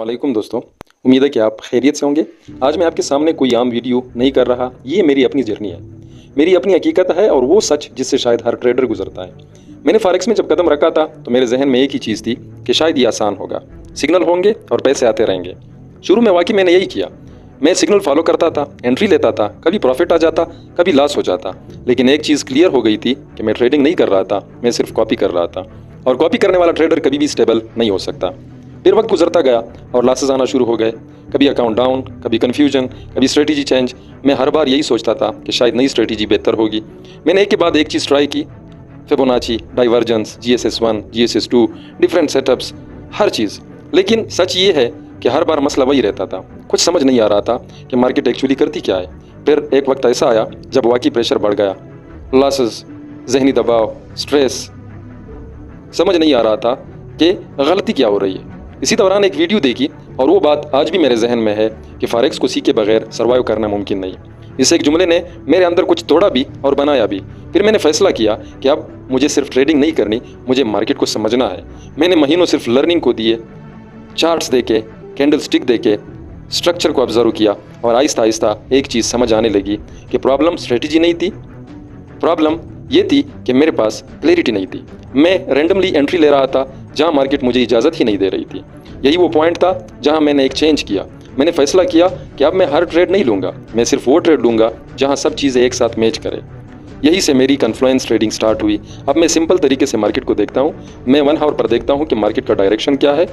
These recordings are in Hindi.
अस्सलामुअलैकुम दोस्तों, उम्मीद है कि आप खैरियत से होंगे। आज मैं आपके सामने कोई आम वीडियो नहीं कर रहा, ये मेरी अपनी जर्नी है, मेरी अपनी हकीकत है और वो सच जिससे शायद हर ट्रेडर गुजरता है। मैंने फॉरेक्स में जब कदम रखा था तो मेरे जहन में एक ही चीज़ थी कि शायद ये आसान होगा, सिग्नल होंगे और पैसे आते रहेंगे। शुरू में वाकई मैंने यही किया, मैं सिग्नल फॉलो करता था, एंट्री लेता था, कभी प्रॉफिट आ जाता, कभी लॉस हो जाता। लेकिन एक चीज़ क्लियर हो गई थी कि मैं ट्रेडिंग नहीं कर रहा था, मैं सिर्फ कॉपी कर रहा था, और कॉपी करने वाला ट्रेडर कभी भी स्टेबल नहीं हो सकता। फिर वक्त गुजरता गया और लॉसेस आना शुरू हो गए, कभी अकाउंट डाउन, कभी कन्फ्यूजन, कभी स्ट्रेटजी चेंज। मैं हर बार यही सोचता था कि शायद नई स्ट्रेटजी बेहतर होगी। मैंने एक के बाद एक चीज़ ट्राई की, Fibonacci, divergence, GSS1, GSS2, different setups, हर चीज़। लेकिन सच ये है कि हर बार मसला वही रहता था, कुछ समझ नहीं आ रहा था कि मार्केट एक्चुअली करती क्या है। फिर एक वक्त ऐसा आया जब वाकई प्रेशर बढ़ गया, लॉसेस, जहनी दबाव, स्ट्रेस, समझ नहीं आ रहा था कि गलती क्या हो रही है। इसी दौरान एक वीडियो देखी और वो बात आज भी मेरे जहन में है कि फॉरेक्स को सीखे बगैर सर्वाइव करना मुमकिन नहीं। इस एक जुमले ने मेरे अंदर कुछ तोड़ा भी और बनाया भी। फिर मैंने फैसला किया कि अब मुझे सिर्फ ट्रेडिंग नहीं करनी, मुझे मार्केट को समझना है। मैंने महीनों सिर्फ लर्निंग को दिए, चार्ट्स देखे, कैंडल स्टिक देखे, स्ट्रक्चर को ऑब्जर्व किया, और आहिस्ता आहिस्ता एक चीज़ समझ आने लगी कि प्रॉब्लम स्ट्रेटजी नहीं थी, प्रॉब्लम ये थी कि मेरे पास क्लैरिटी नहीं थी। मैं रैंडमली एंट्री ले रहा था जहां मार्केट मुझे इजाज़त ही नहीं दे रही थी। यही वो पॉइंट था जहां मैंने एक चेंज किया। मैंने फैसला किया कि अब मैं हर ट्रेड नहीं लूँगा, मैं सिर्फ वो ट्रेड लूँगा जहां सब चीज़ें एक साथ मैच करें। यही से मेरी कन्फ्लुएंस ट्रेडिंग स्टार्ट हुई। अब मैं सिंपल तरीके से मार्केट को देखता हूँ। मैं 1 आवर पर देखता हूँ कि मार्केट का डायरेक्शन क्या है,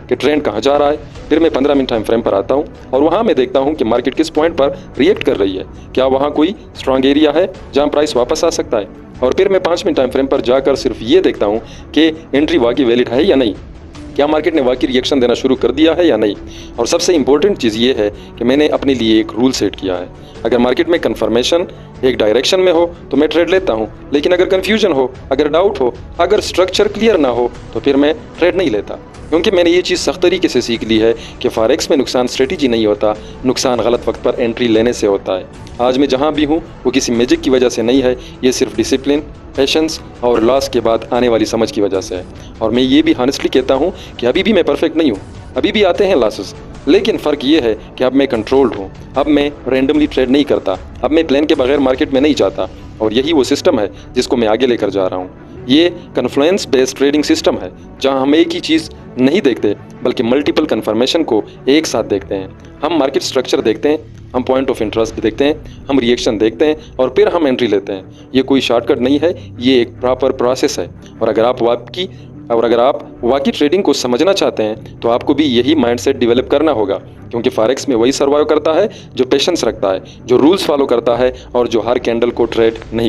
कि ट्रेंड कहाँ जा रहा है। फिर मैं 15 मिनट टाइम फ्रेम पर आता हूँ और वहाँ मैं देखता हूँ कि मार्केट किस पॉइंट पर रिएक्ट कर रही है, क्या वहाँ कोई स्ट्रांग एरिया है जहाँ प्राइस वापस आ सकता है। और फिर मैं 5 मिनट टाइम फ्रेम पर जाकर सिर्फ ये देखता हूँ कि एंट्री वाकई वैलिड है या नहीं, क्या मार्केट ने वाकई रिएक्शन देना शुरू कर दिया है या नहीं। और सबसे इंपॉर्टेंट चीज़ ये है कि मैंने अपने लिए एक रूल सेट किया है, अगर मार्केट में कन्फर्मेशन एक डायरेक्शन में हो तो मैं ट्रेड लेता हूँ, लेकिन अगर कन्फ्यूजन हो, अगर डाउट हो, अगर स्ट्रक्चर क्लियर ना हो तो फिर मैं ट्रेड नहीं लेता। क्योंकि मैंने ये चीज़ सख्त तरीके से सीख ली है कि फॉरेक्स में नुकसान स्ट्रेटजी नहीं होता, नुकसान गलत वक्त पर एंट्री लेने से होता है। आज मैं जहाँ भी हूँ वो किसी मैजिक की वजह से नहीं है, ये सिर्फ डिसिप्लिन, पेशेंस और लॉस के बाद आने वाली समझ की वजह से है। और मैं ये भी हॉनेस्टली कहता हूँ कि अभी भी मैं परफेक्ट नहीं हूँ, अभी भी आते हैं लॉसेस, लेकिन फ़र्क ये है कि अब मैं कंट्रोल्ड हूँ। अब मैं रैंडमली ट्रेड नहीं करता, अब मैं प्लान के बगैर मार्केट में नहीं जाता। और यही वो सिस्टम है जिसको मैं आगे लेकर जा रहा हूँ। ये कन्फ्लुएंस बेस्ड ट्रेडिंग सिस्टम है जहां हम एक ही चीज़ नहीं देखते बल्कि मल्टीपल कन्फर्मेशन को एक साथ देखते हैं। हम मार्केट स्ट्रक्चर देखते हैं, हम पॉइंट ऑफ इंटरेस्ट देखते हैं, हम रिएक्शन देखते हैं और फिर हम एंट्री लेते हैं। ये कोई शॉर्टकट नहीं है, ये एक प्रॉपर प्रोसेस है। और अगर आप वाकई ट्रेडिंग को समझना चाहते हैं तो आपको भी यही माइंडसेट डेवलप करना होगा। क्योंकि फॉरेक्स में वही सर्वाइव करता है जो पेशेंस रखता है, जो रूल्स फॉलो करता है और जो हर कैंडल को ट्रेड नहीं करता।